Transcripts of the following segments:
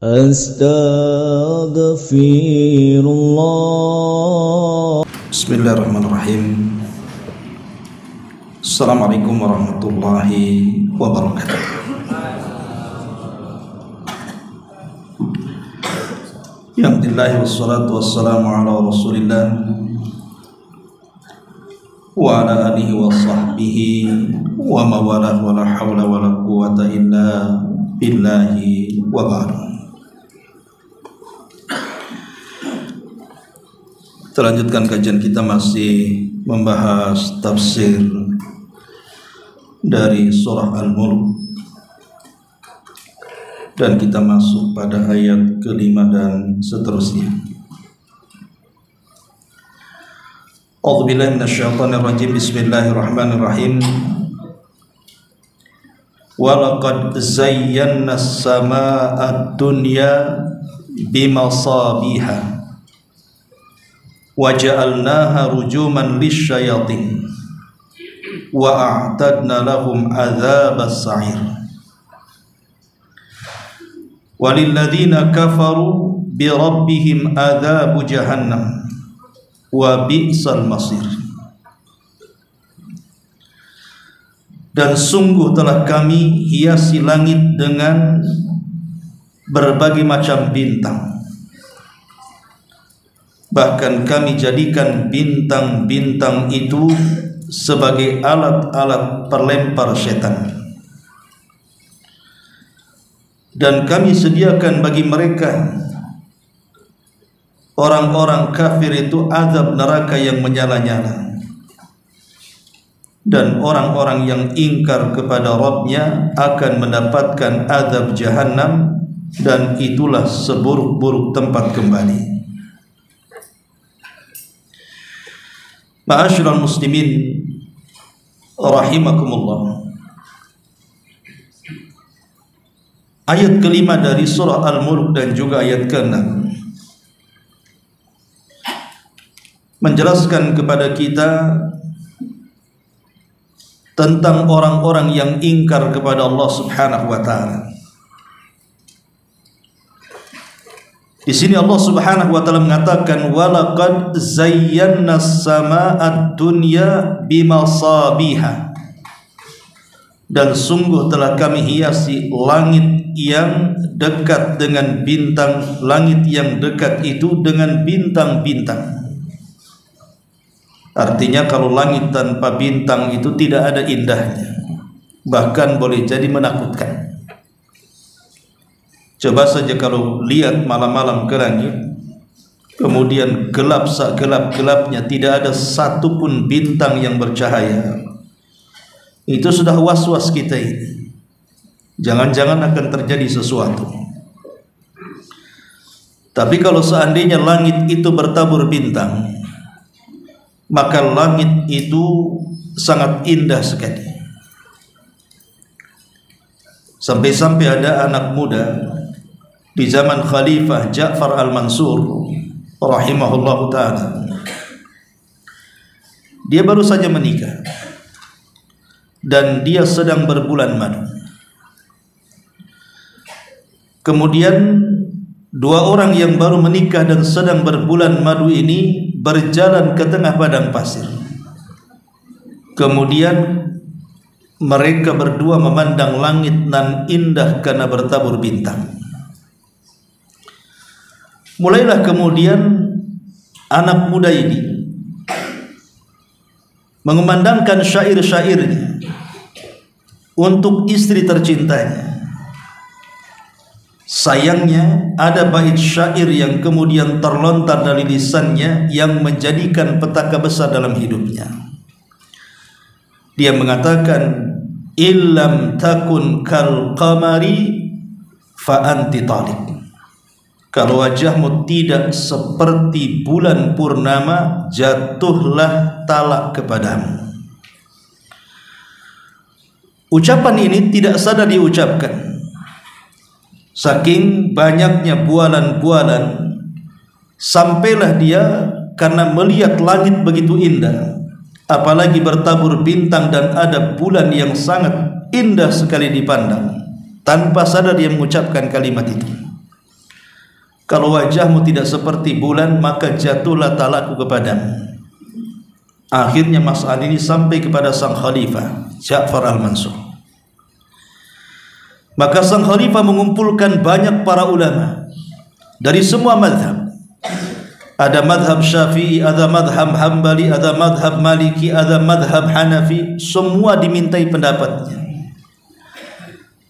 Astaghfirullah. Bismillahirrahmanirrahim. Assalamualaikum warahmatullahi wabarakatuh. Alhamdulillah wassalatu wassalamu ala rasulillah wa ala alihi wa sahbihi wa mawalah wa la hawla wa la quwata illa billahi wa ba'du. Terlanjutkan kajian kita masih membahas tafsir dari surah Al-Mulk, dan kita masuk pada ayat kelima dan seterusnya. A'udzubillahi minasyaitonirrajim. Bismillahirrahmanirrahim. Walaqad zayyana as-samaa'a ad-dunya bimasabiha waja'alnaha rujuman lisyayatin wa a'tadna lahum adzabas sa'ir walilladzina kafaru bi rabbihim adzabu jahannam wa bi'sal masir. Dan sungguh telah kami hiasi langit dengan berbagai macam bintang. Bahkan kami jadikan bintang-bintang itu sebagai alat-alat perlempar setan. Dan kami sediakan bagi mereka, orang-orang kafir itu, azab neraka yang menyala-nyala. Dan orang-orang yang ingkar kepada Rabbnya akan mendapatkan azab jahannam, dan itulah seburuk-buruk tempat kembali. Ma'asyiral muslimin rahimakumullah. Ayat kelima dari surah Al-Mulk dan juga ayat ke-6 menjelaskan kepada kita tentang orang-orang yang ingkar kepada Allah Subhanahu wa taala. Di sini Allah Subhanahu wa taala mengatakan walaqad zayyana as-samaa'a ad-dunya bimasabiha. Dan sungguh telah kami hiasi langit yang dekat dengan bintang, langit yang dekat itu dengan bintang-bintang. Artinya kalau langit tanpa bintang itu tidak ada indahnya, bahkan boleh jadi menakutkan. Coba saja kalau lihat malam-malam ke langit, kemudian gelap segelap-gelapnya, tidak ada satupun bintang yang bercahaya, itu sudah was-was kita ini. Jangan-jangan akan terjadi sesuatu. Tapi kalau seandainya langit itu bertabur bintang, maka langit itu sangat indah sekali. Sampai-sampai ada anak muda di zaman Khalifah Ja'far al-Mansur rahimahullahu ta'ala. Dia baru saja menikah dan dia sedang berbulan madu. Kemudian dua orang yang baru menikah dan sedang berbulan madu ini berjalan ke tengah padang pasir. Kemudian mereka berdua memandang langit nan indah karena bertabur bintang. Mulailah kemudian anak muda ini mengumandangkan syair-syairnya untuk istri tercintanya. Sayangnya ada bait syair yang kemudian terlontar dari lisannya yang menjadikan petaka besar dalam hidupnya. Dia mengatakan, illam takun kal qamari fa anti taliq. Kalau wajahmu tidak seperti bulan purnama, jatuhlah talak kepadamu. Ucapan ini tidak sadar diucapkan, saking banyaknya bualan-bualan, sampailah dia karena melihat langit begitu indah, apalagi bertabur bintang dan ada bulan yang sangat indah sekali dipandang, tanpa sadar dia mengucapkan kalimat itu. kalau wajahmu tidak seperti bulan, maka jatuhlah talakku kepadamu. Akhirnya masalah ini sampai kepada sang khalifah Ja'far al-Mansur. Maka sang khalifah mengumpulkan banyak para ulama dari semua mazhab. Ada madhab Syafi'i, ada madhab Hambali, ada madhab Maliki, ada madhab Hanafi. Semua dimintai pendapatnya.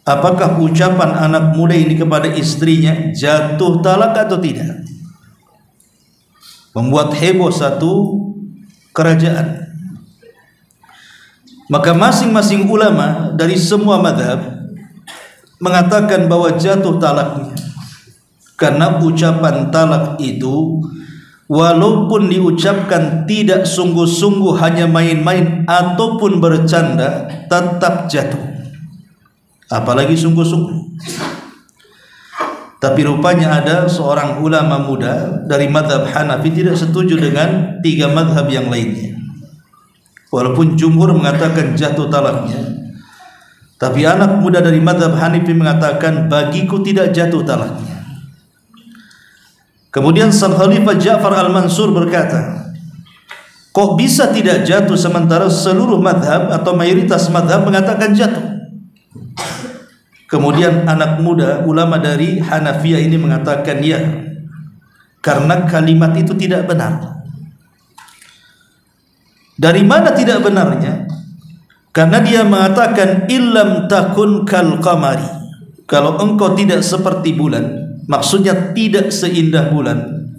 Apakah ucapan anak muda ini kepada istrinya jatuh talak atau tidak? Membuat heboh satu kerajaan. Maka masing-masing ulama dari semua madhab mengatakan bahwa jatuh talaknya, karena ucapan talak itu walaupun diucapkan tidak sungguh-sungguh, hanya main-main ataupun bercanda, tetap jatuh, apalagi sungguh-sungguh. Tapi rupanya ada seorang ulama muda dari madhab Hanafi tidak setuju dengan tiga madhab yang lainnya. Walaupun jumhur mengatakan jatuh talaknya, tapi anak muda dari madhab Hanafi mengatakan bagiku tidak jatuh talaknya. Kemudian sang khalifah Ja'far al-Mansur berkata, kok bisa tidak jatuh sementara seluruh madhab atau mayoritas madhab mengatakan jatuh? Kemudian anak muda ulama dari Hanafiyah ini mengatakan ya, karena kalimat itu tidak benar. Dari mana tidak benarnya? Karena dia mengatakan illam takun kal qamari, kalau engkau tidak seperti bulan, maksudnya tidak seindah bulan,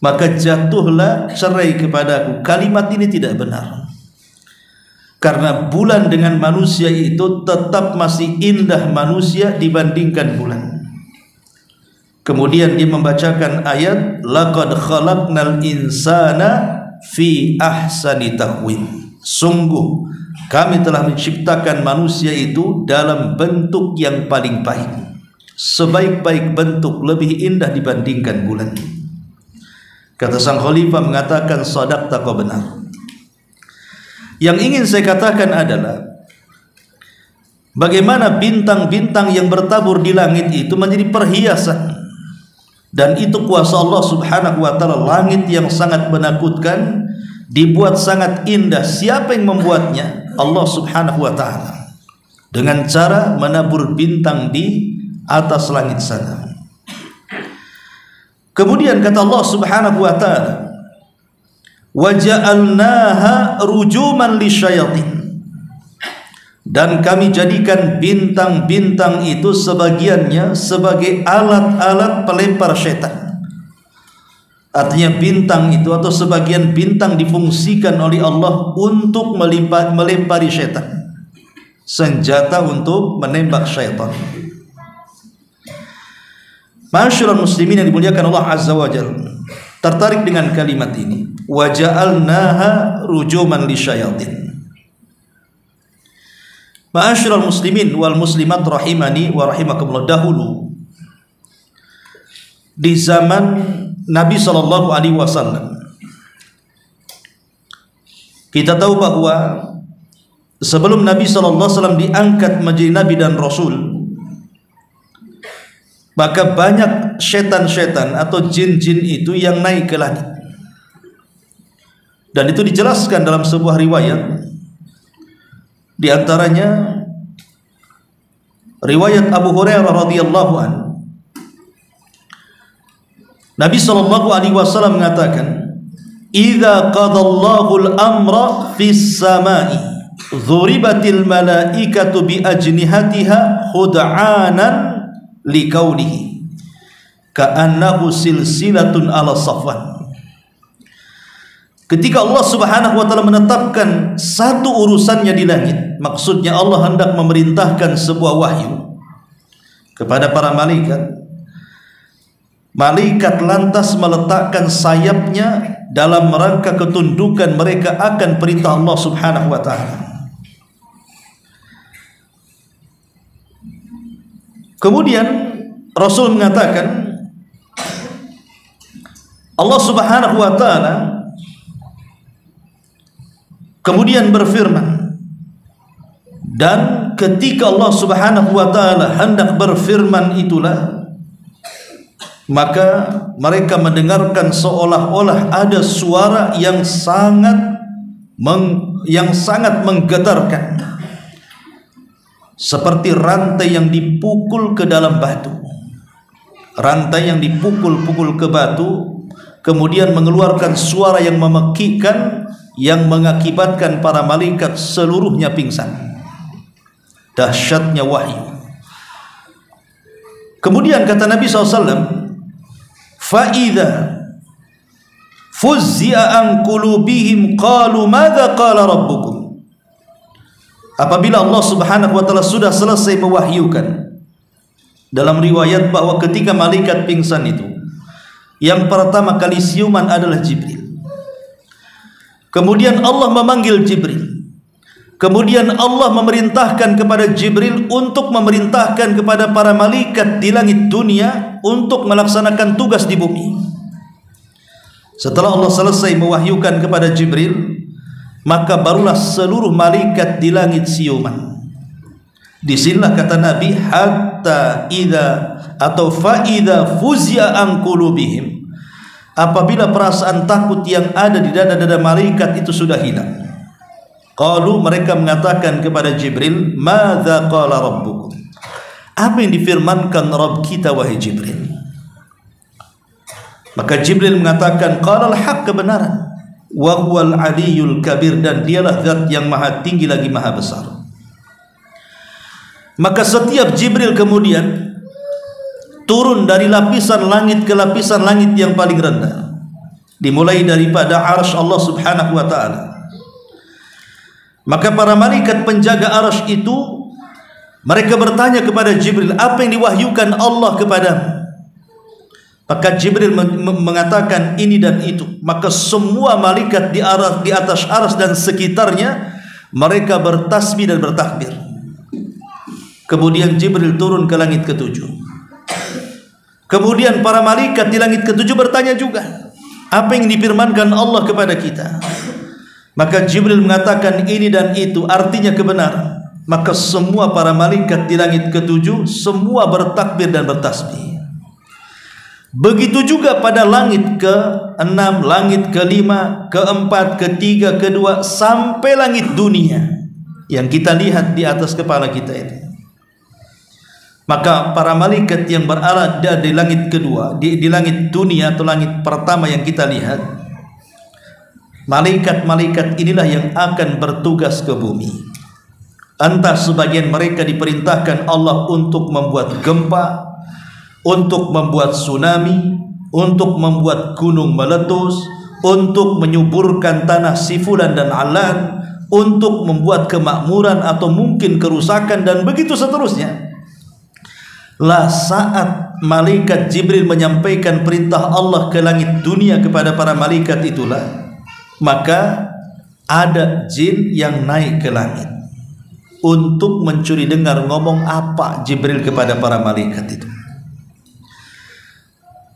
maka jatuhlah cerai kepadaku. Kalimat ini tidak benar, karena bulan dengan manusia itu tetap masih indah manusia dibandingkan bulan. Kemudian dia membacakan ayat laqad khalaqnal insana fi ahsani taqwim, sungguh kami telah menciptakan manusia itu dalam bentuk yang paling baik, sebaik-baik bentuk, lebih indah dibandingkan bulan. Kata sang khalifah mengatakan sadaqta, kau benar. Yang ingin saya katakan adalah bagaimana bintang-bintang yang bertabur di langit itu menjadi perhiasan, dan itu kuasa Allah subhanahu wa ta'ala. Langit yang sangat menakutkan dibuat sangat indah. Siapa yang membuatnya? Allah subhanahu wa ta'ala, dengan cara menabur bintang di atas langit sana. Kemudian kata Allah subhanahu wa ta'ala, waja'alnaha rujuman lisyayatin, dan kami jadikan bintang-bintang itu sebagiannya sebagai alat-alat pelempar setan. Artinya bintang itu atau sebagian bintang difungsikan oleh Allah untuk melempari setan, senjata untuk menembak syaitan. Masyarul muslimin yang dimuliakan Allah azza wa jalla, tertarik dengan kalimat ini, waja'alnaha rujuman lisyayatin. Ma'asyiral muslimin wal muslimat rahimani wa rahimakumullah, dahulu di zaman Nabi sallallahu alaihi wasallam, kita tahu bahwa sebelum Nabi sallallahu alaihi wasallam diangkat menjadi nabi dan rasul, maka banyak setan-setan atau jin-jin itu yang naik ke langit. Dan itu dijelaskan dalam sebuah riwayat. Di antaranya riwayat Abu Hurairah radhiyallahu anhu. Nabi sallallahu alaihi wasallam mengatakan, "Idza qadallahu al-amra fis sama'i, dhuribatil malaikatu bi ajnihatiha khud'anan liqaulihi ka'annahu silsilatun ala safwan." Ketika Allah subhanahu wa ta'ala menetapkan satu urusannya di langit, maksudnya Allah hendak memerintahkan sebuah wahyu kepada para malaikat, malaikat lantas meletakkan sayapnya dalam rangka ketundukan mereka akan perintah Allah subhanahu wa ta'ala. Kemudian Rasul mengatakan, Allah subhanahu wa ta'ala kemudian berfirman, dan ketika Allah subhanahu wa ta'ala hendak berfirman itulah maka mereka mendengarkan seolah-olah ada suara yang sangat menggetarkan, seperti rantai yang dipukul ke dalam batu. Rantai yang dipukul-pukul ke batu, kemudian mengeluarkan suara yang memekikkan, yang mengakibatkan para malaikat seluruhnya pingsan. Dahsyatnya wahyu. Kemudian kata Nabi SAW, فَإِذَا فُزِّئَ عَنْ قُلُوبِهِمْ قَالُوا مَاذَا قَالَ رَبُّكُمْ. Apabila Allah Subhanahu wa taala sudah selesai mewahyukan, dalam riwayat bahwa ketika malaikat pingsan itu, yang pertama kali siuman adalah Jibril. Kemudian Allah memanggil Jibril. Kemudian Allah memerintahkan kepada Jibril untuk memerintahkan kepada para malaikat di langit dunia untuk melaksanakan tugas di bumi. Setelah Allah selesai mewahyukan kepada Jibril, maka barulah seluruh malaikat di langit siuman. Disinilah kata Nabi, hatta idza atau fa idza fuzia an qulubihim, apabila perasaan takut yang ada di dada-dada malaikat itu sudah hilang. Qalu, mereka mengatakan kepada Jibril, madza qala rabbukum, apa yang difirmankan Rabb kita wahai Jibril? Maka Jibril mengatakan, qala al-haq, kebenaran, wa huwal aliyul kabir, dan dialah zat yang maha tinggi lagi maha besar. Maka setiap Jibril kemudian turun dari lapisan langit ke lapisan langit yang paling rendah, dimulai daripada arsy Allah Subhanahu wa taala. Maka para malaikat penjaga arsy itu, mereka bertanya kepada Jibril, apa yang diwahyukan Allah kepadamu? Maka Jibril mengatakan ini dan itu. Maka semua malaikat di atas arsy dan sekitarnya, mereka bertasbih dan bertakbir. Kemudian Jibril turun ke langit ketujuh. Kemudian para malaikat di langit ketujuh bertanya juga, apa yang difirmankan Allah kepada kita? Maka Jibril mengatakan ini dan itu, artinya kebenaran. Maka semua para malaikat di langit ketujuh semua bertakbir dan bertasbih. Begitu juga pada langit ke-6, langit ke-5, ke-4, ke-3, ke-2, sampai langit dunia yang kita lihat di atas kepala kita itu. Maka para malaikat yang berada di langit kedua, di langit dunia atau langit pertama yang kita lihat, malaikat-malaikat inilah yang akan bertugas ke bumi. Entah sebagian mereka diperintahkan Allah untuk membuat gempa, untuk membuat tsunami, untuk membuat gunung meletus, untuk menyuburkan tanah Sifulan dan Alan, untuk membuat kemakmuran atau mungkin kerusakan, dan begitu seterusnya. Lah saat malaikat Jibril menyampaikan perintah Allah ke langit dunia kepada para malaikat itulah, maka ada jin yang naik ke langit untuk mencuri dengar ngomong apa Jibril kepada para malaikat itu.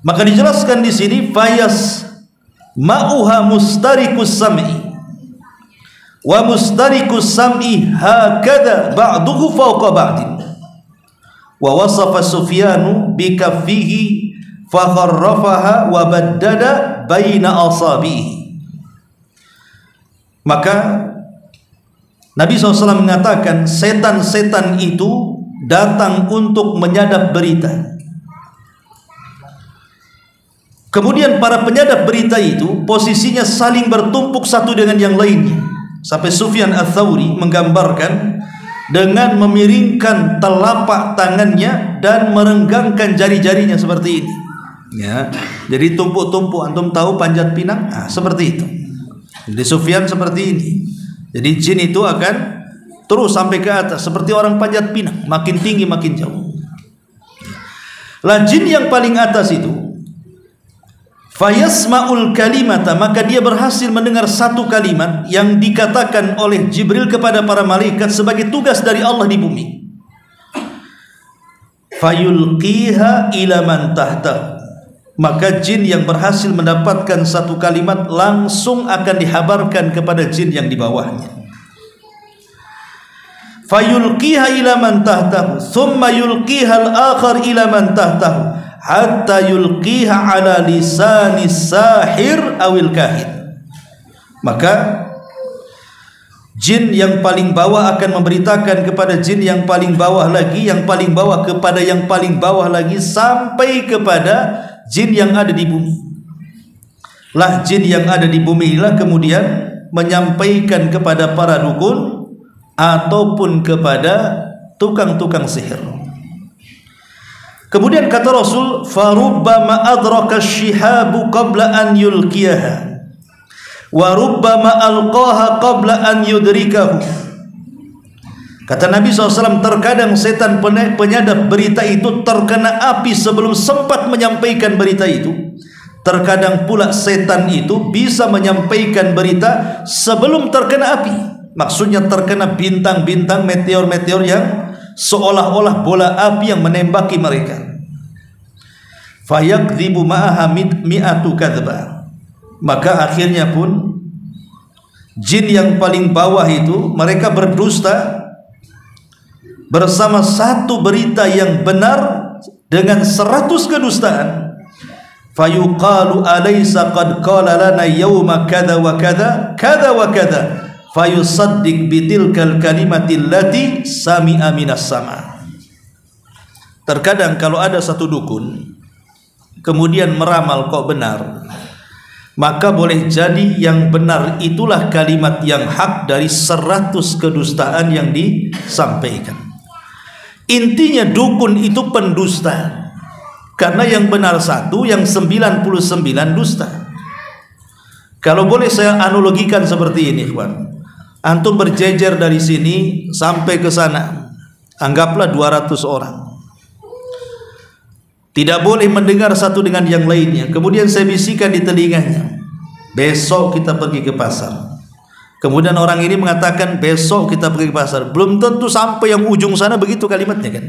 Maka dijelaskan di sini, fayas ma'uha mustarikus sam'i wa mustarikus sam'i hakadha ba'duhu fawqa ba'din. Wa wasafa Sufyanu bikaffihi fakharrafaha wa baddada baina asabihi. Maka Nabi SAW mengatakan, setan-setan itu datang untuk menyadap berita. Kemudian para penyadap berita itu posisinya saling bertumpuk satu dengan yang lainnya, sampai Sufyan Ats-Tsauri menggambarkan dengan memiringkan telapak tangannya dan merenggangkan jari-jarinya seperti ini. Ya, jadi tumpuk-tumpuk. Antum tahu panjat pinang? Nah, seperti itu. Jadi Sufyan seperti ini. Jadi jin itu akan terus sampai ke atas seperti orang panjat pinang, makin tinggi makin jauh. Lah jin yang paling atas itu, fayasma'ul kalimata, maka dia berhasil mendengar satu kalimat yang dikatakan oleh Jibril kepada para malaikat sebagai tugas dari Allah di bumi. Fayulqiha ila man tahta, maka jin yang berhasil mendapatkan satu kalimat langsung akan dihabarkan kepada jin yang di bawahnya. Fayulqiha ila man tahtahu thumma yulqiha al-akhar ila man tahtahu. hatta yulqiha ala lisanis sahir awil kahin. Maka jin yang paling bawah akan memberitakan kepada jin yang paling bawah lagi, yang paling bawah kepada yang paling bawah lagi, sampai kepada jin yang ada di bumi. Lah jin yang ada di bumi inilah kemudian menyampaikan kepada para dukun ataupun kepada tukang-tukang sihir. Kemudian kata Rasul, farubbama adraka syihabu qabla an yulqiyaha wa rubbama alqaha qabla an yudrikahu. Kata Nabi SAW, terkadang setan penyadap berita itu terkena api sebelum sempat menyampaikan berita itu. Terkadang pula setan itu bisa menyampaikan berita sebelum terkena api. Maksudnya terkena bintang-bintang, meteor-meteor yang seolah-olah bola api yang menembaki mereka. Fayakdzibu ma'aha mi'atu kadzba. Maka akhirnya pun jin yang paling bawah itu mereka berdusta bersama satu berita yang benar dengan 100 kedustaan. Fayuqalu alaysa qad qala lana yawma kadza wa kadza kadza wa kadza fayusaddiq bitilkal kalimati allati sami'a minas sama. Terkadang kalau ada satu dukun kemudian meramal kok benar, maka boleh jadi yang benar itulah kalimat yang hak dari 100 kedustaan yang disampaikan. Intinya dukun itu pendusta, karena yang benar satu, yang 99 dusta. Kalau boleh saya analogikan seperti ini, kawan. Antum berjejer dari sini sampai ke sana, anggaplah 200 orang. Tidak boleh mendengar satu dengan yang lainnya. Kemudian saya bisikan di telinganya, besok kita pergi ke pasar. Kemudian orang ini mengatakan besok kita pergi ke pasar. Belum tentu sampai yang ujung sana begitu kalimatnya kan.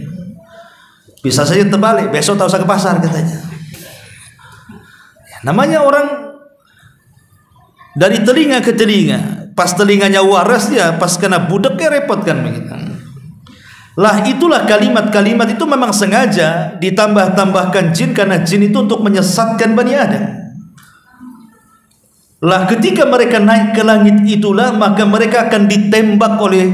Bisa saja terbalik, besok tak usah ke pasar katanya. Namanya orang dari telinga ke telinga. Pas telinganya waras dia, pas kena budeknya repot kan begitu. Lah itulah kalimat-kalimat itu memang sengaja ditambah-tambahkan jin, karena jin itu untuk menyesatkan Bani Adam. Lah ketika mereka naik ke langit itulah maka mereka akan ditembak oleh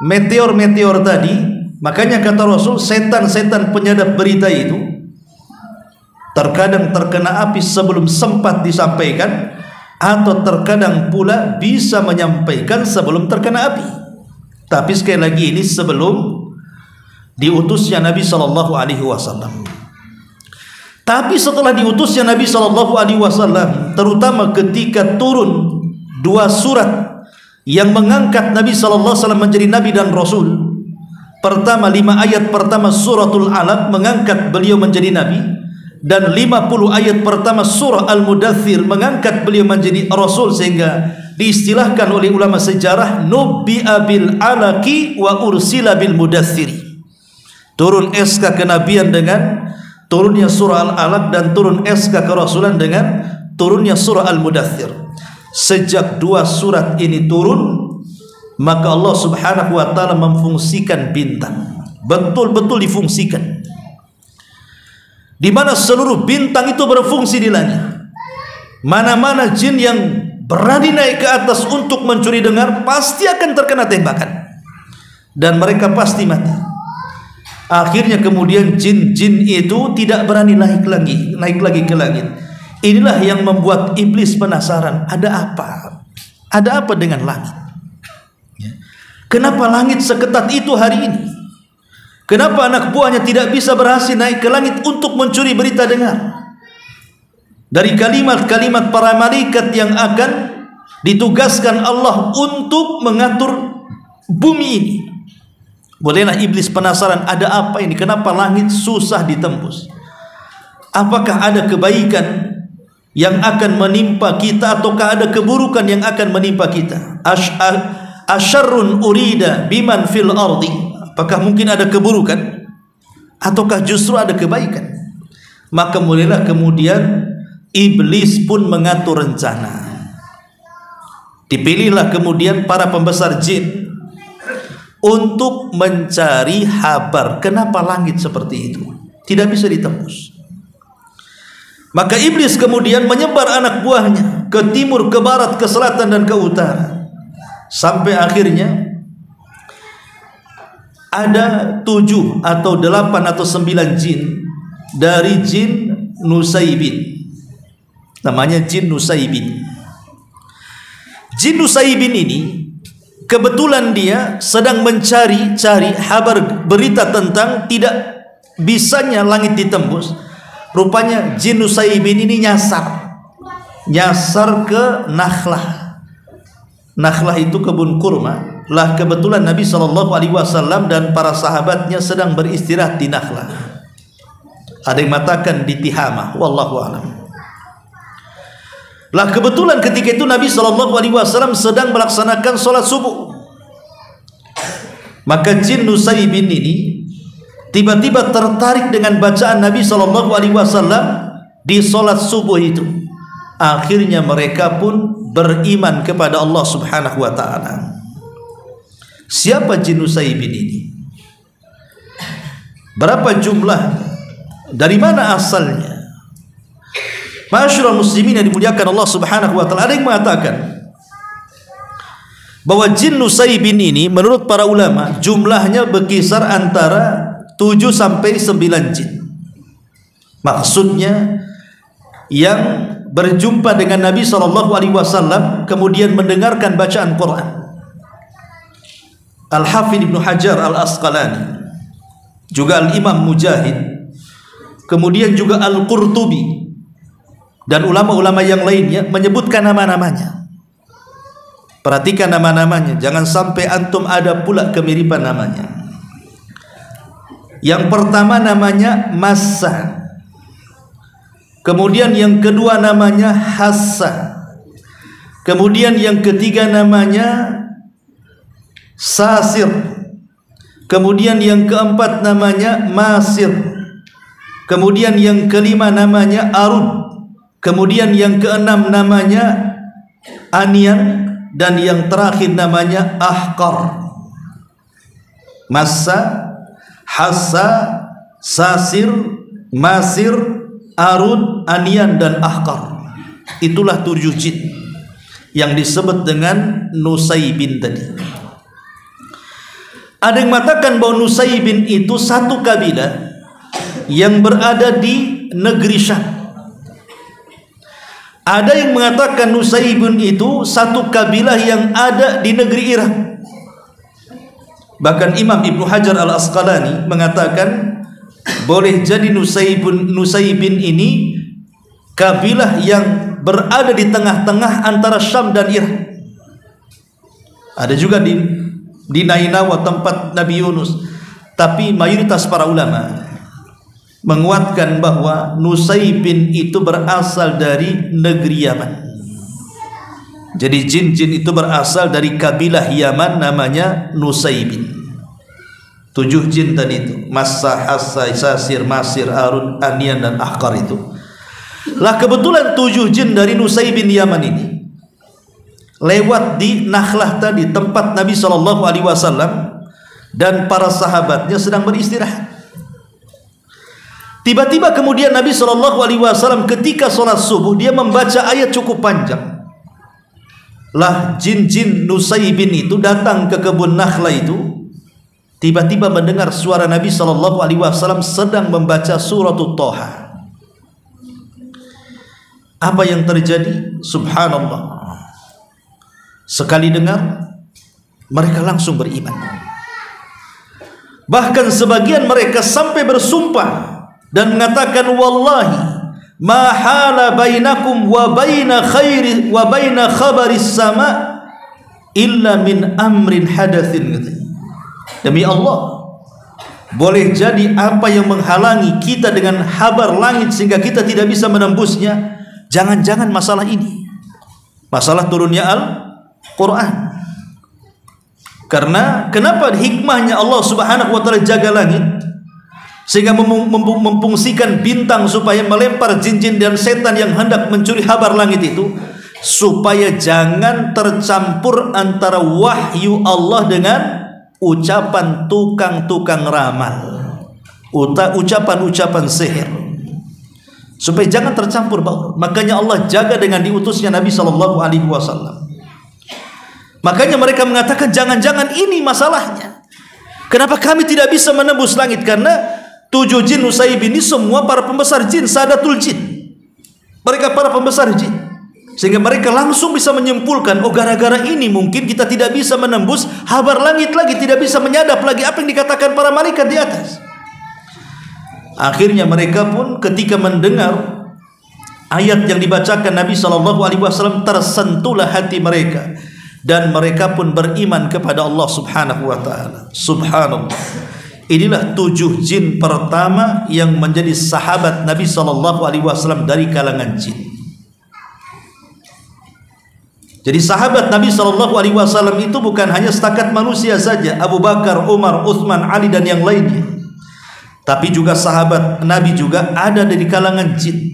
meteor-meteor tadi. Makanya kata Rasul, setan-setan penyadap berita itu terkadang terkena api sebelum sempat disampaikan, atau terkadang pula bisa menyampaikan sebelum terkena api. Tapi sekali lagi ini sebelum diutusnya Nabi sallallahu alaihi wasallam. Tapi setelah diutusnya Nabi sallallahu alaihi wasallam, terutama ketika turun 2 surat yang mengangkat Nabi sallallahu alaihi wasallam menjadi nabi dan rasul. Pertama 5 ayat pertama suratul Alaq mengangkat beliau menjadi nabi, dan 50 ayat pertama surah Al-Mudaththir mengangkat beliau menjadi rasul, sehingga diistilahkan oleh ulama sejarah nubbi'a bil alaqi wa ursila bil mudaththiri. Turun SK kenabian dengan turunnya surah Al-Alaq, dan turun SK kerasulan dengan turunnya surah Al-Mudaththir. Sejak 2 surat ini turun, maka Allah subhanahu wa ta'ala memfungsikan bintang, betul-betul difungsikan, di mana seluruh bintang itu berfungsi di langit. Mana-mana jin yang berani naik ke atas untuk mencuri dengar pasti akan terkena tembakan, dan mereka pasti mati. Akhirnya kemudian jin-jin itu tidak berani naik lagi ke langit. Inilah yang membuat iblis penasaran, ada apa dengan langit? Kenapa langit seketat itu hari ini? Kenapa anak buahnya tidak bisa berhasil naik ke langit untuk mencuri berita dengar dari kalimat-kalimat para malaikat yang akan ditugaskan Allah untuk mengatur bumi ini? Bolehlah iblis penasaran, ada apa ini? Kenapa langit susah ditembus? Apakah ada kebaikan yang akan menimpa kita, ataukah ada keburukan yang akan menimpa kita? Asyarrun urida biman fil ardi. Apakah mungkin ada keburukan ataukah justru ada kebaikan? Maka mulailah kemudian iblis pun mengatur rencana. Dipilihlah kemudian para pembesar jin untuk mencari kabar kenapa langit seperti itu tidak bisa ditembus. Maka iblis kemudian menyebar anak buahnya ke timur, ke barat, ke selatan dan ke utara, sampai akhirnya ada 7 atau 8 atau 9 jin dari jin Nusaybin, namanya jin Nusaybin. Jin Nusaybin ini kebetulan dia sedang mencari kabar berita tentang tidak bisanya langit ditembus. Rupanya jin Nusaybin ini nyasar ke Nakhlah. Nakhlah itu kebun kurma. Lah kebetulan Nabi SAW dan para sahabatnya sedang beristirahat di Nakhlah. Ada yang mengatakan di Tihamah, wallahu a'lam. Lah kebetulan ketika itu Nabi SAW sedang melaksanakan sholat subuh. Maka jin Nusaybin ini tiba-tiba tertarik dengan bacaan Nabi SAW di sholat subuh itu. Akhirnya mereka pun beriman kepada Allah Subhanahu wa ta'ala. Siapa jin Nusaybin ini? Berapa jumlah? Dari mana asalnya? Ma'asyiral muslimin yang dimuliakan Allah Subhanahu wa ta'ala, ada yang mengatakan bahwa jin Nusaybin ini menurut para ulama jumlahnya berkisar antara 7 sampai 9 jin. Maksudnya yang berjumpa dengan Nabi SAW kemudian mendengarkan bacaan Quran. Al-Hafidh Ibnu Hajar Al-Asqalani, juga Al-Imam Mujahid, kemudian juga Al-Qurtubi dan ulama-ulama yang lainnya menyebutkan nama-namanya. Perhatikan nama-namanya, jangan sampai antum ada pula kemiripan namanya. Yang pertama namanya Massa, kemudian yang kedua namanya Hassa, kemudian yang ketiga namanya Sasir, kemudian yang keempat namanya Masir, kemudian yang kelima namanya Arud, kemudian yang keenam namanya Anian, dan yang terakhir namanya Ahqar. Massa, Hassa, Sasir, Masir, Arud, Anian, dan Ahqar. Itulah 7 jin yang disebut dengan Nusaybin tadi. Ada yang mengatakan bahwa Nusaybin itu satu kabilah yang berada di negeri Syam. Ada yang mengatakan Nusaybin itu satu kabilah yang ada di negeri Irak. Bahkan Imam Ibnu Hajar Al-Asqalani mengatakan boleh jadi Nusaybin ini kabilah yang berada di tengah-tengah antara Syam dan Irak. Ada juga di Nainawa tempat Nabi Yunus. Tapi mayoritas para ulama menguatkan bahwa Nusaybin itu berasal dari negeri Yaman. Jadi jin-jin itu berasal dari kabilah Yaman namanya Nusaybin. 7 jin tadi itu, Massa, Hassa, Sasir, Masir, Arud, Anian, dan Ahqar itu. Lah kebetulan 7 jin dari Nusaybin Yaman ini lewat di Nakhlah tadi, tempat Nabi SAW dan para sahabatnya sedang beristirahat. Tiba-tiba kemudian Nabi SAW ketika sholat subuh dia membaca ayat cukup panjang. Lah jin-jin Nusaybin itu datang ke kebun Nakhlah itu, tiba-tiba mendengar suara Nabi SAW sedang membaca surat Thaha. Apa yang terjadi? Subhanallah, sekali dengar mereka langsung beriman. Bahkan sebagian mereka sampai bersumpah dan mengatakan, wallahi ma hala bainakum wa baina khairi wa baina khabaris sama illa min amrin hadatsin. Demi Allah, boleh jadi apa yang menghalangi kita dengan kabar langit sehingga kita tidak bisa menembusnya, jangan-jangan masalah ini, masalah turunnya Al-Quran. Karena kenapa hikmahnya Allah Subhanahu wa ta'ala jaga langit sehingga memfungsikan bintang supaya melempar jin-jin dan setan yang hendak mencuri kabar langit itu, supaya jangan tercampur antara wahyu Allah dengan ucapan tukang-tukang ramal, ucapan-ucapan sihir. supaya jangan tercampur baur. Makanya Allah jaga dengan diutusnya Nabi SAW. Makanya mereka mengatakan, jangan-jangan ini masalahnya. Kenapa kami tidak bisa menembus langit? Karena 7 jin Nusaib ini semua para pembesar jin, Sadatul Jin. Mereka para pembesar jin. Sehingga mereka langsung bisa menyimpulkan, oh gara-gara ini mungkin kita tidak bisa menembus habar langit lagi, tidak bisa menyadap lagi apa yang dikatakan para malaikat di atas. Akhirnya mereka pun ketika mendengar ayat yang dibacakan Nabi SAW, tersentuhlah hati mereka, dan mereka pun beriman kepada Allah Subhanahu wa taala. Subhanallah. Inilah 7 jin pertama yang menjadi sahabat Nabi SAW dari kalangan jin. Jadi sahabat Nabi SAW itu bukan hanya setakat manusia saja, Abu Bakar, Umar, Uthman, Ali dan yang lainnya, tapi juga sahabat Nabi juga ada dari kalangan jin.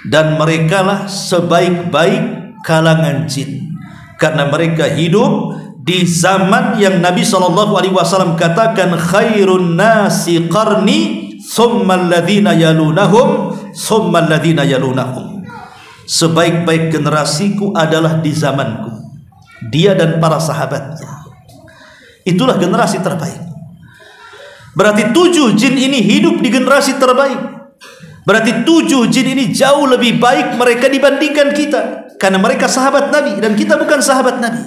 Dan mereka lah sebaik-baik kalangan jin, karena mereka hidup di zaman yang Nabi SAW katakan, khairun nasi qarni thumma alladhina yalunahum thumma alladhina yalunahum. Sebaik-baik generasiku adalah di zamanku, dia dan para sahabatnya. Itulah generasi terbaik. Berarti 7 jin ini hidup di generasi terbaik. Berarti 7 jin ini jauh lebih baik mereka dibandingkan kita, karena mereka sahabat Nabi dan kita bukan sahabat Nabi.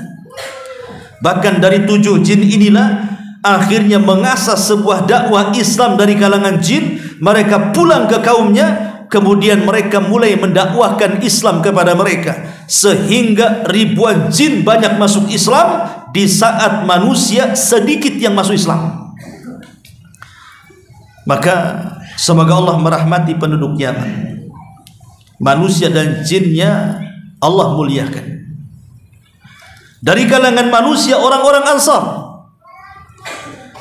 Bahkan dari 7 jin inilah akhirnya mengasah sebuah dakwah Islam dari kalangan jin. Mereka pulang ke kaumnya, kemudian mereka mulai mendakwahkan Islam kepada mereka, sehingga ribuan jin banyak masuk Islam di saat manusia sedikit yang masuk Islam. Maka semoga Allah merahmati penduduk Yaman. Manusia dan jinnya Allah muliakan. Dari kalangan manusia orang-orang Ansar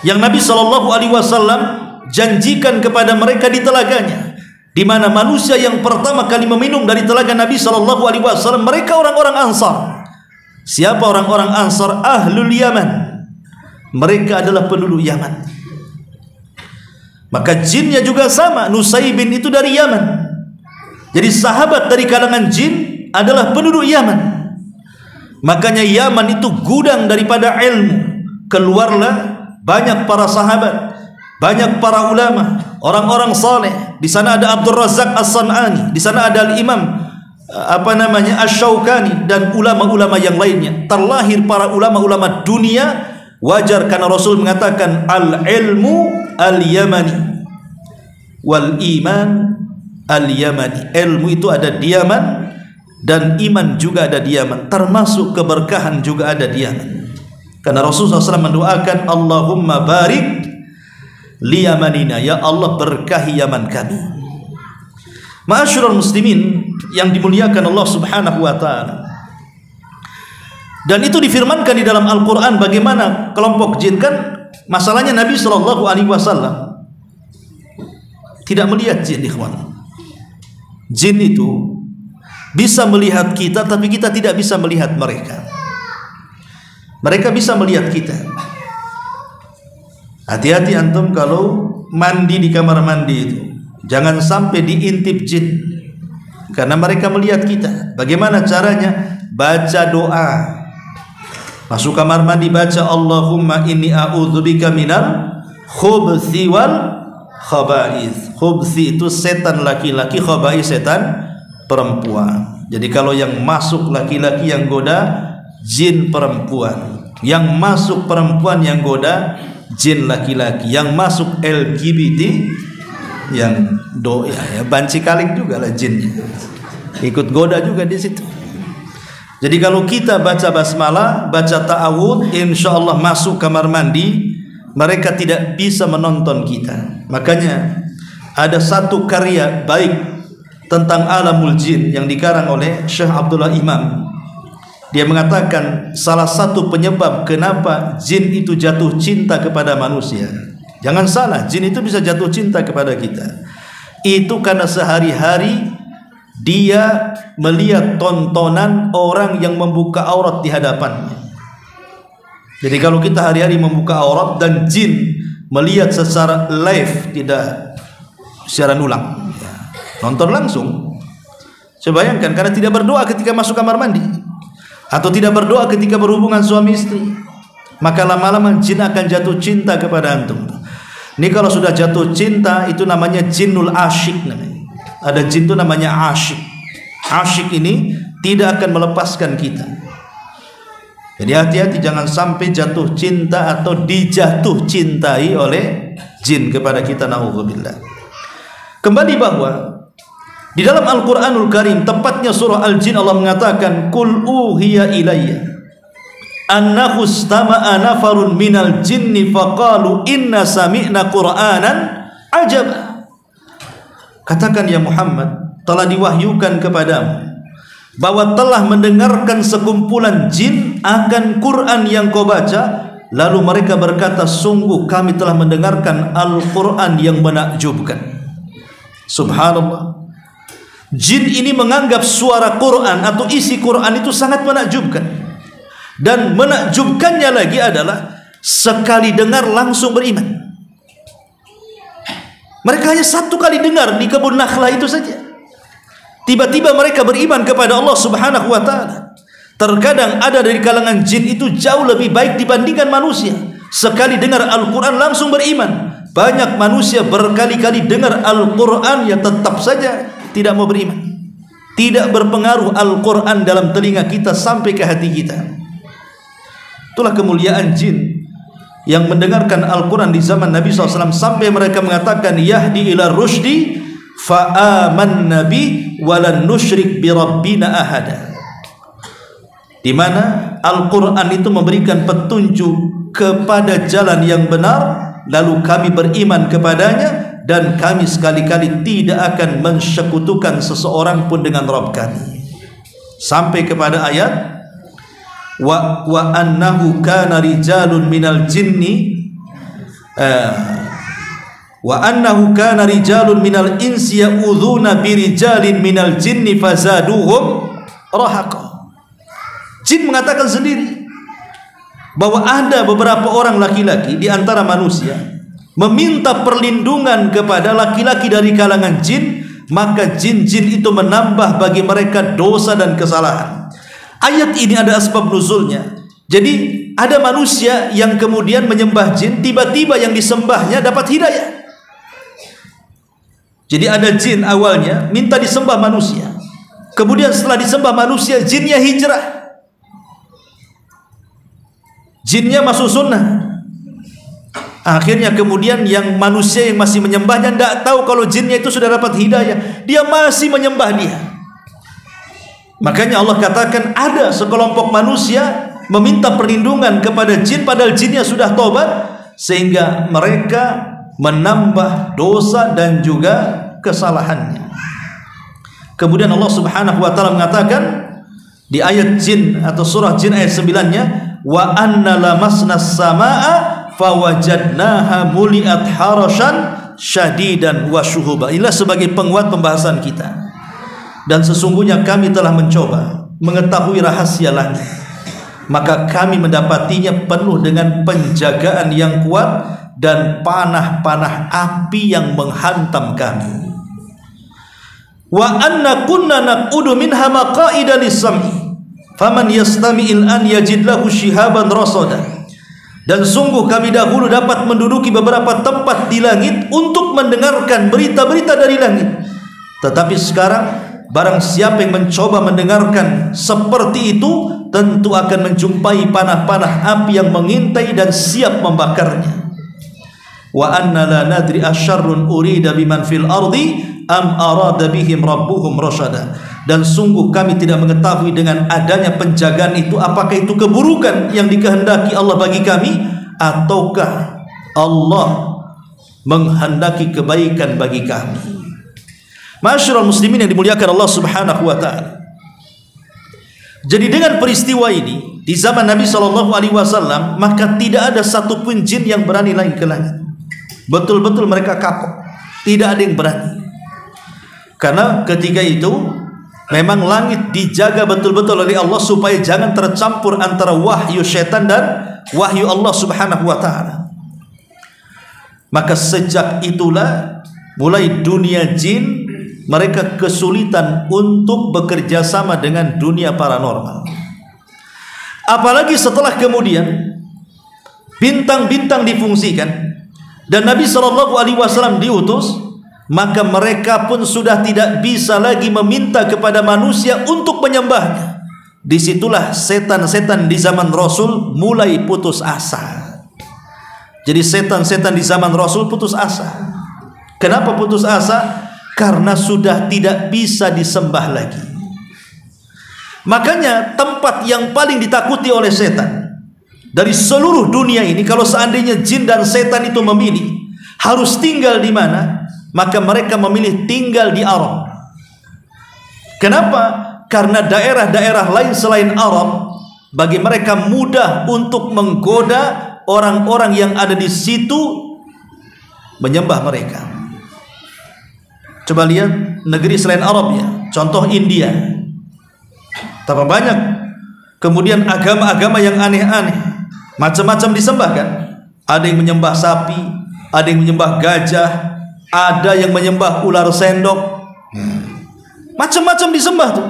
yang Nabi SAW janjikan kepada mereka di telaganya, di mana manusia yang pertama kali meminum dari telaga Nabi SAW, mereka orang-orang Ansar. Siapa orang-orang Ansar? Ahlul Yaman. Mereka adalah penduduk Yaman. Maka jinnya juga sama. Nusaibin itu dari Yaman. Jadi sahabat dari kalangan jin adalah penduduk Yaman. Makanya Yaman itu gudang daripada ilmu. Keluarlah banyak para sahabat, banyak para ulama, orang-orang saleh. Di sana ada Abdul Razak As-San'ani, di sana ada Al-Imam Asy-Syaukani dan ulama-ulama yang lainnya. Terlahir para ulama-ulama dunia. Wajar karena Rasul mengatakan al-ilmu al-yamani wal iman al-yamani. Ilmu itu ada di Yaman dan iman juga ada di Yaman, termasuk keberkahan juga ada di Yaman. Karena Rasulullah SAW mendoakan, Allahumma barik li yamanina, ya Allah berkahi Yaman kami. Ma'asyiral muslimin yang dimuliakan Allah Subhanahu wa taala. Dan itu difirmankan di dalam Al-Qur'an bagaimana kelompok jin. Kan masalahnya Nabi SAW tidak melihat jin, ikhwan. Jin itu bisa melihat kita, tapi kita tidak bisa melihat mereka. Mereka bisa melihat kita. Hati-hati antum kalau mandi di kamar mandi itu, jangan sampai diintip jin, karena mereka melihat kita. Bagaimana caranya? Baca doa. Masuk kamar mandi baca Allahumma inni a'udzubika minal khubthi wal khaba'ith. Khubthi itu setan laki-laki, khaba'ith setan perempuan. Jadi kalau yang masuk laki-laki yang goda jin perempuan, yang masuk perempuan yang goda jin laki-laki, yang masuk LGBT yang ya banci kalik juga lah jinnya, ikut goda juga di situ. Jadi kalau kita baca basmalah, baca ta'awudz, insyaallah masuk kamar mandi, mereka tidak bisa menonton kita. Makanya ada satu karya baik tentang alamul jin yang dikarang oleh Syekh Abdullah Imam. Dia mengatakan salah satu penyebab kenapa jin itu jatuh cinta kepada manusia. Jangan salah, jin itu bisa jatuh cinta kepada kita. Itu karena sehari-hari dia melihat tontonan orang yang membuka aurat di hadapannya. Jadi kalau kita hari-hari membuka aurat dan jin melihat secara live, tidak secara nulang, nonton langsung. Coba bayangkan, karena tidak berdoa ketika masuk kamar mandi atau tidak berdoa ketika berhubungan suami istri, maka lama-lama jin akan jatuh cinta kepada antum. Ini kalau sudah jatuh cinta itu namanya jinnul asyik namanya. Ada jin itu namanya asyik. Asyik ini tidak akan melepaskan kita. Jadi hati-hati jangan sampai jatuh cinta atau dijatuh cintai oleh jin kepada kita, naudzubillah. Kembali bahwa di dalam Al-Quranul Karim, tepatnya surah Al-Jin, Allah mengatakan, Qul uhiya ilayya annahu istama'a nafarun minal jinni faqalu inna sami'na qur'anan ajaba. Katakan ya Muhammad, telah diwahyukan kepadamu bahwa telah mendengarkan sekumpulan jin akan Quran yang kau baca, lalu mereka berkata, sungguh kami telah mendengarkan Al-Quran yang menakjubkan. Subhanallah. Jin ini menganggap suara Quran atau isi Quran itu sangat menakjubkan. Dan menakjubkannya lagi adalah sekali dengar langsung beriman. Mereka hanya satu kali dengar di kebun Nakhlah itu saja, tiba-tiba mereka beriman kepada Allah Subhanahu wa ta'ala. Terkadang ada dari kalangan jin itu jauh lebih baik dibandingkan manusia. Sekali dengar Al-Quran langsung beriman. Banyak manusia berkali-kali dengar Al-Quran ya tetap saja tidak mau beriman. Tidak berpengaruh Al-Quran dalam telinga kita sampai ke hati kita. Itulah kemuliaan jin yang mendengarkan Al-Quran di zaman Nabi SAW sampai mereka mengatakan, Yahdi ila rushdi fa'aman nabi walan nusyrik bi rabbina ahada. Di mana Al-Quran itu memberikan petunjuk kepada jalan yang benar, lalu kami beriman kepadanya, dan kami sekali-kali tidak akan mensekutukan seseorang pun dengan Rabb kami. Sampai kepada ayat wa annahu kana rijalun minal jinni wa annahu kana rijalun minal insi ya'udzuuna birijalin minal jinni fazaduhum rahaqa. Jin mengatakan sendiri bahwa ada beberapa orang laki-laki di antara manusia meminta perlindungan kepada laki-laki dari kalangan jin, maka jin-jin itu menambah bagi mereka dosa dan kesalahan. Ayat ini ada asbab nuzulnya. Jadi ada manusia yang kemudian menyembah jin, tiba-tiba yang disembahnya dapat hidayah. Jadi ada jin awalnya minta disembah manusia, kemudian setelah disembah manusia, jinnya hijrah, jinnya masuk sunnah. Akhirnya kemudian yang manusia yang masih menyembahnya tidak tahu kalau jinnya itu sudah dapat hidayah, dia masih menyembah dia. Makanya Allah katakan ada sekelompok manusia meminta perlindungan kepada jin padahal jinnya sudah tobat, sehingga mereka menambah dosa dan juga kesalahannya. Kemudian Allah Subhanahu wa ta'ala mengatakan di ayat jin atau surah jin ayat 9-nya, wa anna lamasna as-samaa'a fawajadnaha muliat harasan syadidan wa syuhuba. Inilah sebagai penguat pembahasan kita. Dan sesungguhnya kami telah mencoba mengetahui rahasia langit, maka kami mendapatinya penuh dengan penjagaan yang kuat dan panah-panah api yang menghantam kami. Wa anna kunna naq'udu minha maqa'ida lis-sam'i faman yastami'il an yajid lahu shihaban rasada. Dan sungguh kami dahulu dapat menduduki beberapa tempat di langit untuk mendengarkan berita-berita dari langit. Tetapi sekarang barang siapa yang mencoba mendengarkan seperti itu, tentu akan menjumpai panah-panah api yang mengintai dan siap membakarnya. Wa anna la nadri asyarrun urida biman fil ardi am arada bihim rabbuhum rasyada. Dan sungguh kami tidak mengetahui dengan adanya penjagaan itu, apakah itu keburukan yang dikehendaki Allah bagi kami, ataukah Allah menghendaki kebaikan bagi kami. Ma'asyiral muslimin yang dimuliakan Allah Subhanahu wa ta'ala. Jadi dengan peristiwa ini di zaman Nabi SAW, maka tidak ada satupun jin yang berani naik ke langit. Betul-betul mereka kapok, tidak ada yang berani. Karena ketika itu memang langit dijaga betul-betul oleh Allah supaya jangan tercampur antara wahyu syaitan dan wahyu Allah Subhanahu wa ta'ala. Maka sejak itulah mulai dunia jin mereka kesulitan untuk bekerja sama dengan dunia paranormal. Apalagi setelah kemudian bintang-bintang difungsikan dan Nabi SAW diutus, maka mereka pun sudah tidak bisa lagi meminta kepada manusia untuk menyembahnya. Disitulah setan-setan di zaman Rasul mulai putus asa. Jadi setan-setan di zaman Rasul putus asa. Kenapa putus asa? Karena sudah tidak bisa disembah lagi. Makanya tempat yang paling ditakuti oleh setan dari seluruh dunia ini, kalau seandainya jin dan setan itu memilih harus tinggal di mana, maka mereka memilih tinggal di Arab. Kenapa? Karena daerah-daerah lain selain Arab bagi mereka mudah untuk menggoda orang-orang yang ada di situ menyembah mereka. Coba lihat negeri selain Arab ya, contoh India. Tambah banyak kemudian agama-agama yang aneh-aneh, macam-macam disembah kan. Ada yang menyembah sapi, ada yang menyembah gajah, ada yang menyembah ular sendok, macam-macam disembah tuh.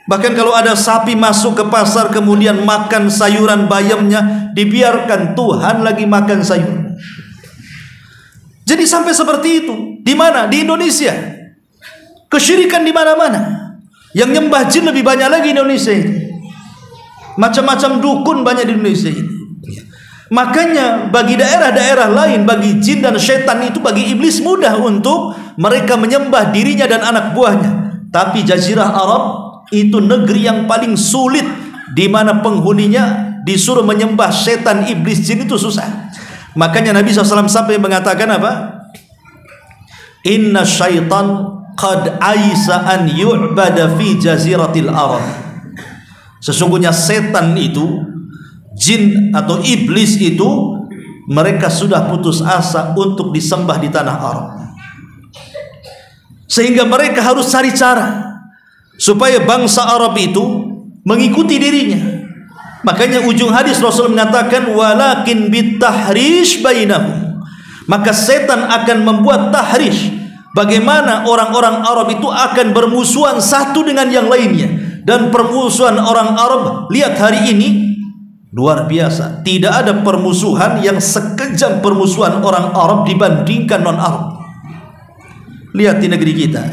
Bahkan kalau ada sapi masuk ke pasar kemudian makan sayuran bayamnya, dibiarkan Tuhan lagi makan sayur. Jadi sampai seperti itu. Di mana? Di Indonesia. Kesyirikan di mana-mana. Yang nyembah jin lebih banyak lagi di Indonesia ini. Macam-macam dukun banyak di Indonesia ini. Makanya bagi daerah-daerah lain, bagi jin dan setan itu, bagi iblis mudah untuk mereka menyembah dirinya dan anak buahnya. Tapi Jazirah Arab itu negeri yang paling sulit, di mana penghuninya disuruh menyembah setan, iblis, jin itu susah. Makanya Nabi SAW sampai mengatakan apa? Inna syaitan qad aisa an yu'bada fi jaziratil Arab. Sesungguhnya setan itu, jin atau iblis itu, mereka sudah putus asa untuk disembah di tanah Arab. Sehingga mereka harus cari cara supaya bangsa Arab itu mengikuti dirinya. Makanya ujung hadis Rasul mengatakan walakin bitahrish bainahum. Maka setan akan membuat tahrish. Bagaimana orang-orang Arab itu akan bermusuhan satu dengan yang lainnya. Dan permusuhan orang Arab, lihat hari ini luar biasa. Tidak ada permusuhan yang sekejam permusuhan orang Arab dibandingkan non-Arab. Lihat di negeri kita.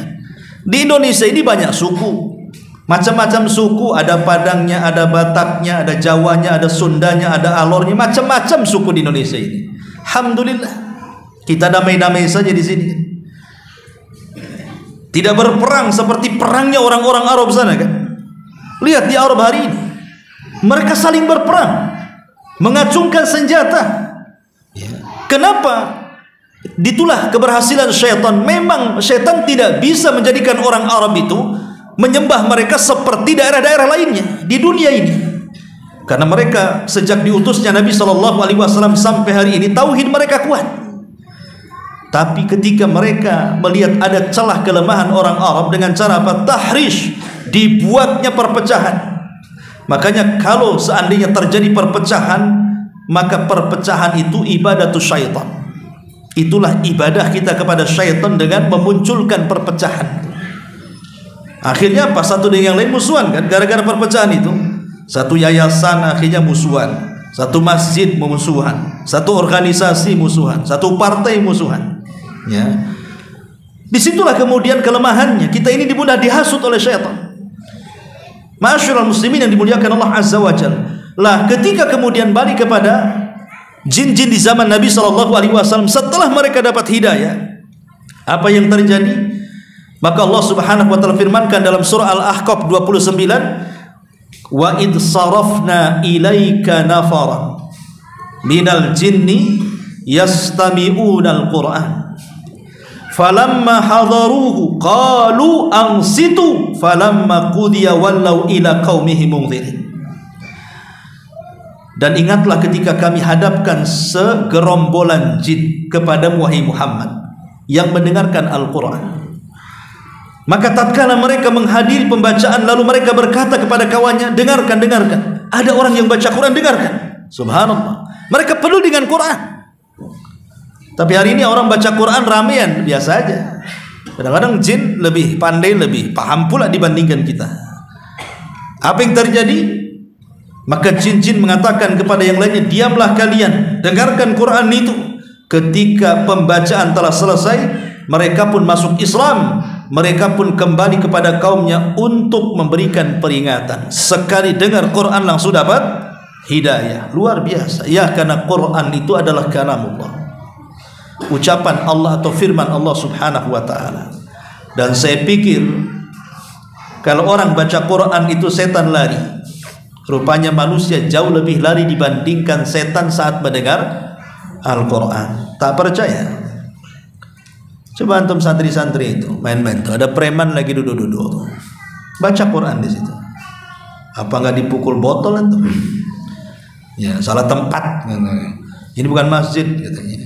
Di Indonesia ini banyak suku, macam-macam suku, ada Padangnya, ada Bataknya, ada Jawanya, ada Sundanya, ada Alornya, macam-macam suku di Indonesia ini. Alhamdulillah, kita damai-damai saja di sini. Tidak berperang seperti perangnya orang-orang Arab sana kan. Lihat di Arab hari ini, mereka saling berperang, mengacungkan senjata. Kenapa? Ditulah keberhasilan syaitan. Memang syaitan tidak bisa menjadikan orang Arab itu menyembah mereka seperti daerah-daerah lainnya di dunia ini. Karena mereka sejak diutusnya Nabi SAW sampai hari ini tauhid mereka kuat. Tapi ketika mereka melihat ada celah kelemahan orang Arab dengan cara apa? Tahrish, dibuatnya perpecahan. Makanya kalau seandainya terjadi perpecahan, maka perpecahan itu ibadatus syaitan. Itulah ibadah kita kepada syaitan dengan memunculkan perpecahan. Akhirnya apa? Satu dengan yang lain musuhan kan, gara-gara perpecahan itu. Satu yayasan akhirnya musuhan, satu masjid musuhan, satu organisasi musuhan, satu partai musuhan. Ya, disitulah kemudian kelemahannya. Kita ini mudah dihasut oleh syaitan. Ma'asyiral muslimin yang dimuliakan Allah Azza wa Jalla. Lah ketika kemudian balik kepada jin-jin di zaman Nabi SAW, setelah mereka dapat hidayah, apa yang terjadi? Maka Allah Subhanahu wa taala firmankan dalam surah Al-Ahqaf 29, wa id sarafna ilaika nafara minal jinni yastami'una al-Qur'an falamma hadaruhu qalu ansitu falamma qudiya wallaw ila qaumihim munzirin. Dan ingatlah ketika kami hadapkan segerombolan jin kepada wahai Muhammad yang mendengarkan Al-Quran. Maka tatkala mereka menghadiri pembacaan, lalu mereka berkata kepada kawannya, dengarkan, dengarkan. Ada orang yang baca Quran, dengarkan. Subhanallah. Mereka perlu dengan Quran. Tapi hari ini orang baca Quran ramean, biasa aja. Kadang-kadang jin lebih pandai, lebih paham pula dibandingkan kita. Apa yang terjadi? Maka jin-jin mengatakan kepada yang lainnya, diamlah kalian, dengarkan Quran itu. Ketika pembacaan telah selesai, mereka pun masuk Islam. Mereka pun kembali kepada kaumnya untuk memberikan peringatan. Sekali dengar Quran langsung dapat hidayah. Luar biasa. Ya, karena Quran itu adalah kalamullah, ucapan Allah atau firman Allah subhanahu wa ta'ala. Dan saya pikir kalau orang baca Quran itu setan lari, rupanya manusia jauh lebih lari dibandingkan setan saat mendengar Al-Quran. Tak percaya? Coba antum santri-santri itu main-main tuh, ada preman lagi duduk-duduk, baca Quran di situ. Apa nggak dipukul botol antum? Ya, salah tempat. Ini bukan masjid katanya.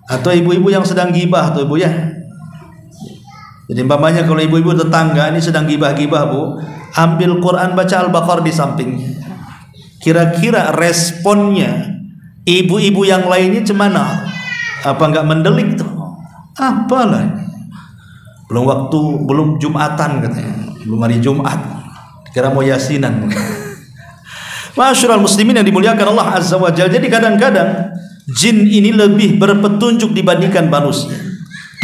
Atau ibu-ibu yang sedang gibah tuh ibu ya. Jadi umpamanya kalau ibu-ibu tetangga ini sedang gibah-gibah bu, ambil Quran baca Al-Baqarah di sampingnya. Kira-kira responnya ibu-ibu yang lainnya cemana? Apa nggak mendelik tuh? Apalah, belum Jumatan katanya, belum hari Jumat, kira mau yasinan. Masyarul muslimin yang dimuliakan Allah Azza wa Jalla. Jadi kadang-kadang jin ini lebih berpetunjuk dibandingkan manusia.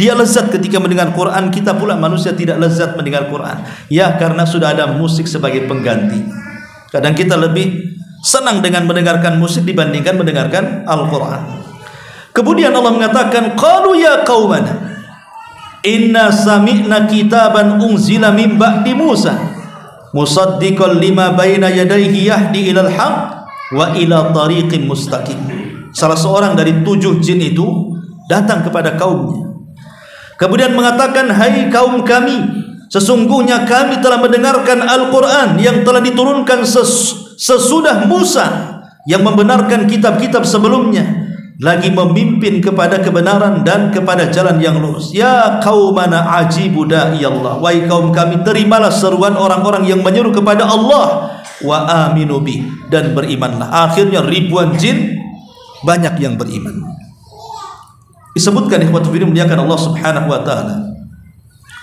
Dia lezat ketika mendengar Quran, kita pula manusia tidak lezat mendengar Quran. Ya, karena sudah ada musik sebagai pengganti. Kadang kita lebih senang dengan mendengarkan musik dibandingkan mendengarkan Al-Quran. Kemudian Allah mengatakan, qalu ya qaumana inna sami'na kitaban unzila min ba'di Musa musaddiqan lima baina yadayhi yahdi ilal haq wa ila tariqin mustaqim. Salah seorang dari 7 jin itu datang kepada kaumnya, kemudian mengatakan, hai kaum kami, sesungguhnya kami telah mendengarkan Al-Quran yang telah diturunkan sesudah Musa, yang membenarkan kitab-kitab sebelumnya, lagi memimpin kepada kebenaran dan kepada jalan yang lurus. Ya qaumana ajibu da'iyallah, wahai kaum kami, terimalah seruan orang-orang yang menyeru kepada Allah, wa aminu bih, dan berimanlah. Akhirnya ribuan jin banyak yang beriman. Disebutkan ikhwatu fillah muliakan Allah subhanahu wa ta'ala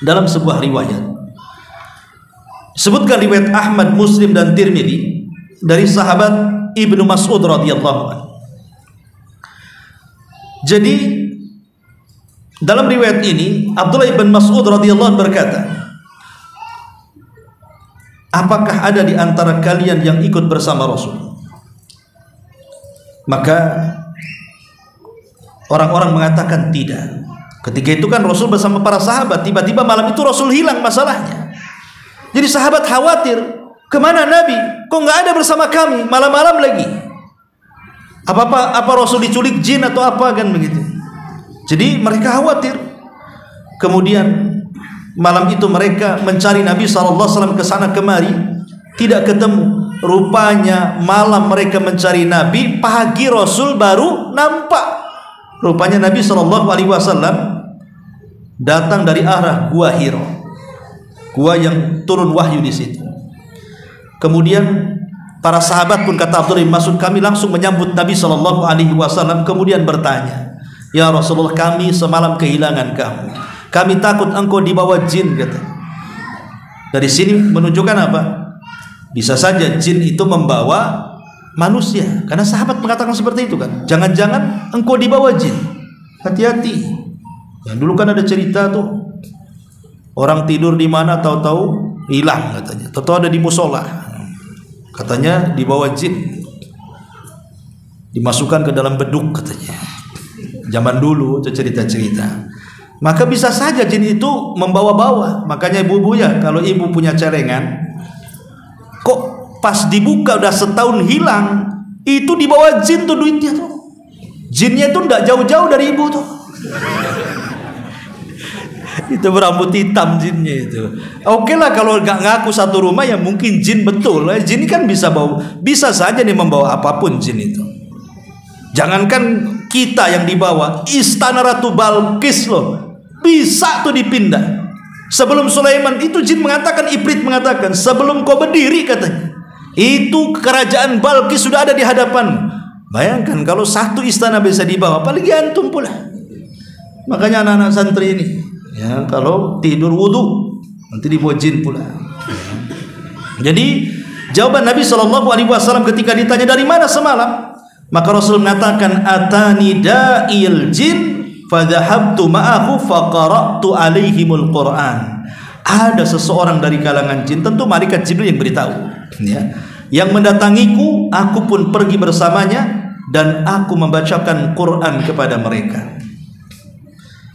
dalam sebuah riwayat, sebutkan riwayat Ahmad, Muslim dan Tirmidzi dari sahabat Ibnu Mas'ud radhiyallahu anhu. Jadi dalam riwayat ini Abdullah bin Mas'ud radhiyallahu anhu berkata, apakah ada di antara kalian yang ikut bersama Rasul? Maka orang-orang mengatakan tidak. Ketika itu kan Rasul bersama para sahabat, tiba-tiba malam itu Rasul hilang masalahnya. Jadi sahabat khawatir, kemana Nabi? Kok nggak ada bersama kami malam-malam lagi? Apa Rasul diculik jin atau apa kan begitu. Jadi mereka khawatir. Kemudian malam itu mereka mencari Nabi SAW ke sana kemari, tidak ketemu. Rupanya malam mereka mencari Nabi, pagi Rasul baru nampak. Rupanya Nabi SAW datang dari arah Gua Hiro, gua yang turun wahyu di situ. Kemudian para sahabat pun, kata Abdullah bin Mas'ud, kami langsung menyambut Nabi SAW, kemudian bertanya, ya Rasulullah, kami semalam kehilangan kamu, kami takut engkau dibawa jin, kata. Dari sini menunjukkan apa? Bisa saja jin itu membawa manusia, karena sahabat mengatakan seperti itu kan. Jangan-jangan engkau dibawa jin, hati-hati. Ya, dulu kan ada cerita tuh, orang tidur di mana tahu-tahu hilang katanya, tahu-tahu ada di musola, katanya dibawa jin, dimasukkan ke dalam beduk katanya. Zaman dulu itu cerita-cerita. Maka bisa saja jin itu membawa-bawa. Makanya ibu-ibu ya, kalau ibu punya celengan, kok pas dibuka udah setahun hilang, itu dibawa jin tuh duitnya tuh. Jinnya itu enggak jauh-jauh dari ibu tuh. Itu berambut hitam jinnya itu. Oke lah kalau nggak ngaku satu rumah ya mungkin jin betul. Jin kan bisa bawa, bisa saja nih membawa apapun jin itu. Jangankan kita yang dibawa, istana Ratu Balqis loh bisa tuh dipindah. Sebelum Sulaiman itu jin mengatakan, Ibrit mengatakan, sebelum kau berdiri katanya, itu kerajaan Balqis sudah ada di hadapan. Bayangkan kalau satu istana bisa dibawa, apalagi antum pula. Makanya anak-anak santri ini, Ya, kalau tidur wudu nanti dibawa jin pula. Jadi jawaban Nabi SAW ketika ditanya dari mana semalam, maka Rasul mengatakan atani da'il jin fadhahabtu ma'ahu faqara'tu alaihimul Qur'an. Ada seseorang dari kalangan jin, tentu malaikat Jibril yang beritahu, ya, yang mendatangiku, aku pun pergi bersamanya dan aku membacakan Quran kepada mereka.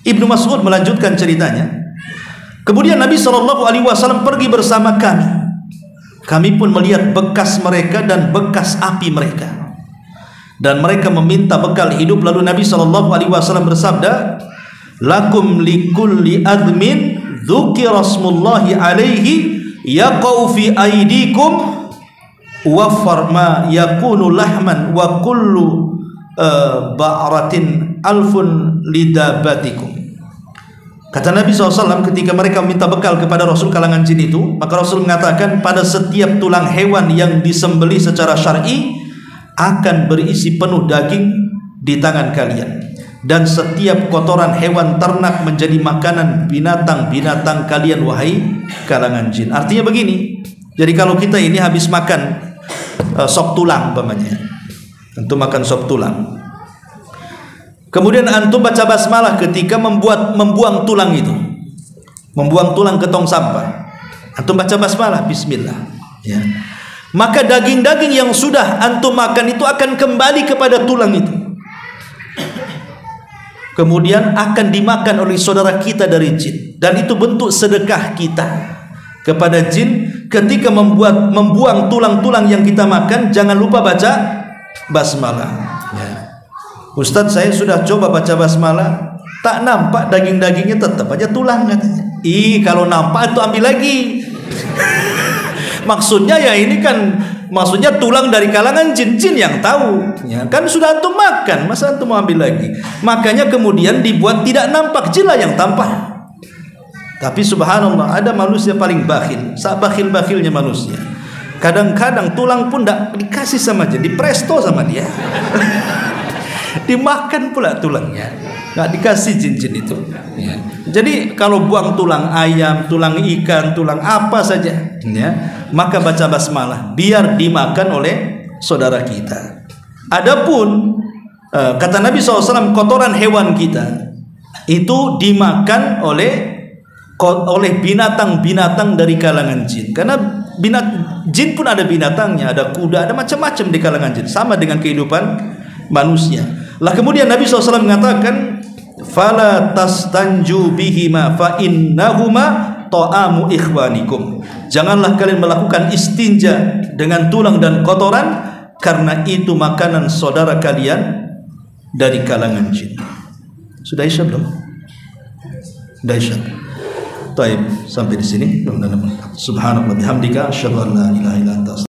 Ibnu Mas'ud melanjutkan ceritanya. Kemudian Nabi SAW pergi bersama kami. Kami pun melihat bekas mereka dan bekas api mereka. Dan mereka meminta bekal hidup. Lalu Nabi SAW bersabda, lakum likulli admin dzukira smullahi alaihi yaqau fi aidikum wafar ma yakunu lahman wa kullu ba'ratin alfun lidabatikum. Kata Nabi SAW ketika mereka meminta bekal kepada Rasul kalangan jin itu, maka Rasul mengatakan pada setiap tulang hewan yang disembelih secara syar'i akan berisi penuh daging di tangan kalian, dan setiap kotoran hewan ternak menjadi makanan binatang-binatang kalian wahai kalangan jin. Artinya begini, jadi kalau kita ini habis makan sop tulang umpamanya, antum makan sop tulang, kemudian antum baca basmalah ketika membuang tulang itu, membuang tulang ke tong sampah, antum baca basmalah, bismillah, ya, maka daging-daging yang sudah antum makan itu akan kembali kepada tulang itu, kemudian akan dimakan oleh saudara kita dari jin, dan itu bentuk sedekah kita kepada jin. Ketika membuang tulang-tulang yang kita makan, jangan lupa baca basmalah, ya. Ustadz, saya sudah coba baca basmalah, tak nampak daging-dagingnya, tetap aja tulang katanya. Kalau nampak itu ambil lagi. Maksudnya ya ini kan, maksudnya tulang dari kalangan jin-jin yang tahu, ya kan, sudah antum makan, masa antum mau ambil lagi? Makanya kemudian dibuat tidak nampak, jin lah yang tampak. Tapi subhanallah, ada manusia paling bakhil, bakhil-bakhilnya manusia. Kadang-kadang tulang pun tidak dikasih sama jin, dipresto sama dia. Dimakan pula tulangnya, nggak dikasih jin-jin itu, ya. Jadi kalau buang tulang ayam, tulang ikan, tulang apa saja, ya, maka baca basmalah biar dimakan oleh saudara kita. Adapun kata Nabi SAW, kotoran hewan kita itu dimakan oleh binatang-binatang dari kalangan jin, karena jin pun ada binatangnya, ada kuda, ada macam-macam di kalangan jin, sama dengan kehidupan manusia. Lah kemudian Nabi SAW mengatakan, fala tastanju bihima fa innahuma ta'amu ikhwanikum. Janganlah kalian melakukan istinja dengan tulang dan kotoran, karena itu makanan saudara kalian dari kalangan jin. Sudah isya belum? Sudah isya. Baik, sampai di sini. Subhanallah bihamdika asyhadu an la ilaha illa anta